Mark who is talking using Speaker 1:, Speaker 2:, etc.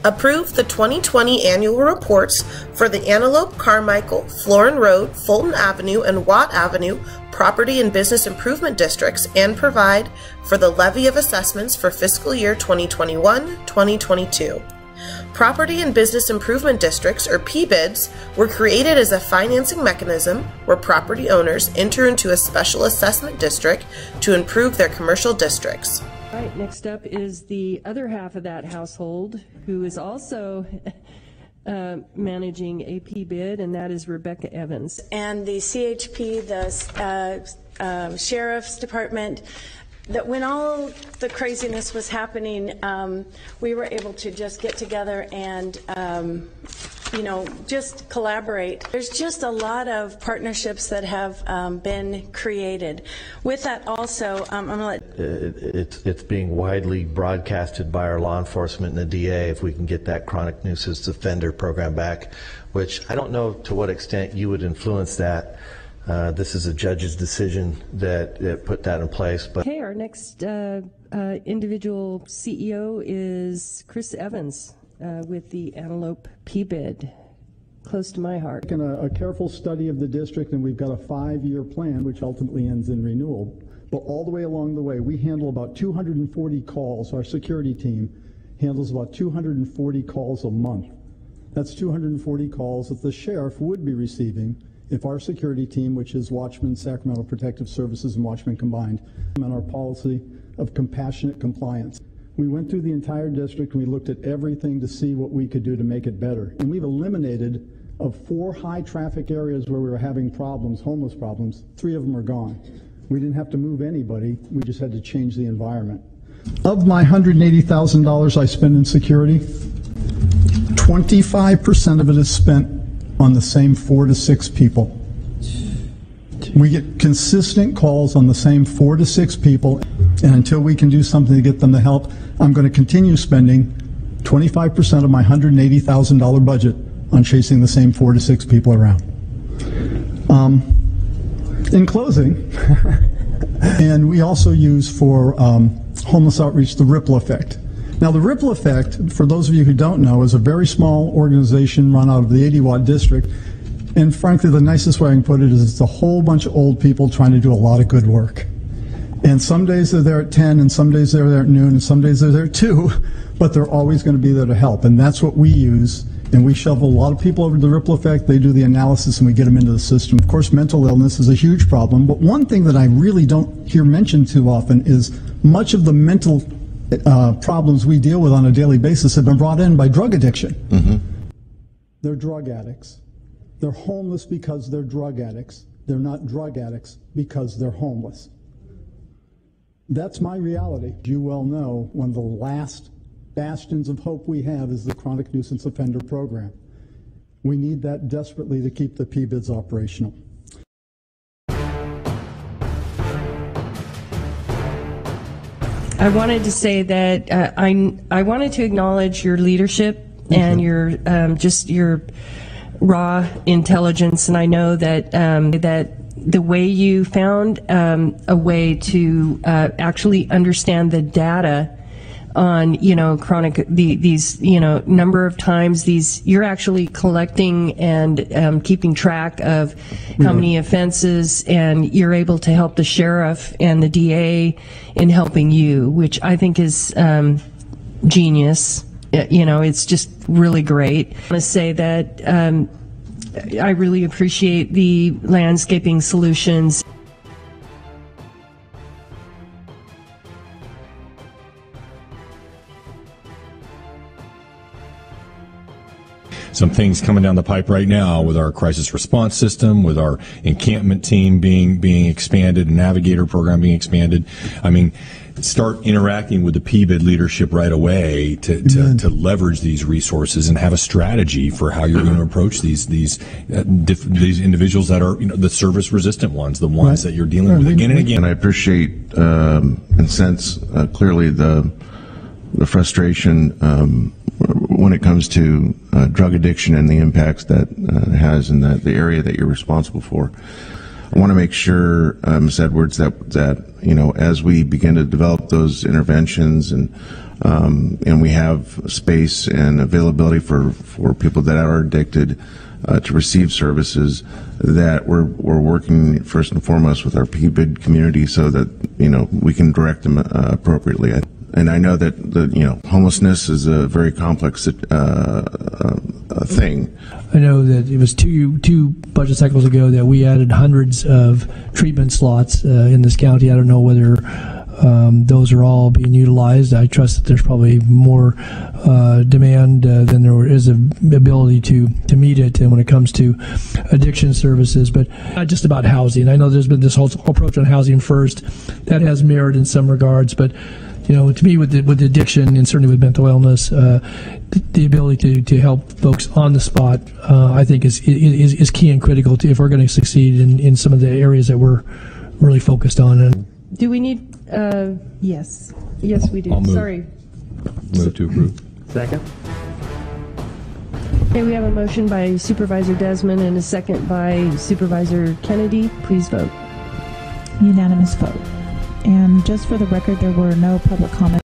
Speaker 1: Approve the 2020 annual reports for the Antelope, Carmichael, Florin Road, Fulton Avenue, and Watt Avenue Property and Business Improvement Districts and provide for the levy of assessments for fiscal year 2021-2022. Property and Business Improvement Districts, or PBIDs, were created as a financing mechanism where property owners enter into a special assessment district to improve their commercial districts.
Speaker 2: All right, next up is the other half of that household who is also managing a PBID, and that is Rebecca Evans.
Speaker 3: And the CHP, the Sheriff's Department, that when all the craziness was happening, we were able to just get together and just collaborate. There's just a lot of partnerships that have been created. With that also, I'm going to let...
Speaker 4: It's being widely broadcasted by our law enforcement and the DA if we can get that chronic nuisance offender program back, which I don't know to what extent you would influence that. This is a judge's decision that put that in place. But
Speaker 2: okay, our next individual CEO is Chris Evans with the Antelope PBID, close to my heart.
Speaker 5: Taken a careful study of the district, and we've got a 5-year plan which ultimately ends in renewal. But all the way along the way, we handle about 240 calls. Our security team handles about 240 calls a month. That's 240 calls that the sheriff would be receiving if our security team, which is Watchman, Sacramento Protective Services, and Watchman combined, on our policy of compassionate compliance. We went through the entire district and we looked at everything to see what we could do to make it better. And we've eliminated, of 4 high traffic areas where we were having problems, homeless problems, 3 of them are gone. We didn't have to move anybody, we just had to change the environment. Of my $180,000 I spend in security, 25% of it is spent on the same 4 to 6 people. We get consistent calls on the same 4 to 6 people, and until we can do something to get them the help, I'm going to continue spending 25% of my $180,000 budget on chasing the same 4 to 6 people around. In closing, and we also use for homeless outreach the ripple effect. Now, the ripple effect, for those of you who don't know, is a very small organization run out of the 80-watt district. And frankly, the nicest way I can put it is it's a whole bunch of old people trying to do a lot of good work. And some days they're there at 10, and some days they're there at noon, and some days they're there at 2, but they're always going to be there to help. And that's what we use. And we shovel a lot of people over to the ripple effect. They do the analysis, and we get them into the system. Of course, mental illness is a huge problem. But one thing that I really don't hear mentioned too often is much of the mental problems we deal with on a daily basis have been brought in by drug addiction. Mm-hmm. They're drug addicts. They're homeless because they're drug addicts. They're not drug addicts because they're homeless. That's my reality. You well know, one of the last bastions of hope we have is the chronic nuisance offender program. We need that desperately to keep the PBIDs operational.
Speaker 2: I wanted to say that I wanted to acknowledge your leadership and your just your raw intelligence, and I know that that the way you found a way to actually understand the data on chronic these number of times you're actually collecting and keeping track of how many offenses, and you're able to help the sheriff and the DA in helping you, which I think is genius. It's just really great. I want to say that I really appreciate the landscaping solutions.
Speaker 6: Some things coming down the pipe right now with our crisis response system, with our encampment team being expanded, and navigator program being expanded. I mean, start interacting with the PBID leadership right away to leverage these resources and have a strategy for how you're going to approach these individuals that are the service resistant ones, the ones that you're dealing with again and again.
Speaker 7: And I appreciate and sense clearly the frustration when it comes to drug addiction and the impacts that it has in the area that you're responsible for. I want to make sure, Ms. Edwards, that you know, as we begin to develop those interventions and we have space and availability for people that are addicted to receive services, that we're working first and foremost with our PBID community so that, you know, we can direct them appropriately. And I know that homelessness is a very complex thing.
Speaker 8: I know that it was two budget cycles ago that we added hundreds of treatment slots in this county. I don't know whether those are all being utilized. I trust that there's probably more demand than there is ability to meet it, and when it comes to addiction services, but not just about housing. I know there's been this whole approach on housing first that has merit in some regards, but you know, to me, with addiction and certainly with mental illness, the ability to help folks on the spot, I think is key and critical to if we're going to succeed in some of the areas that we're really focused on. And
Speaker 2: do we need? Yes, we do.
Speaker 6: I'll move.
Speaker 2: Sorry.
Speaker 6: Move to approve.
Speaker 9: Second.
Speaker 2: Okay, we have a motion by Supervisor Desmond and a second by Supervisor Kennedy. Please vote.
Speaker 10: Unanimous vote. And just for the record, there were no public comments.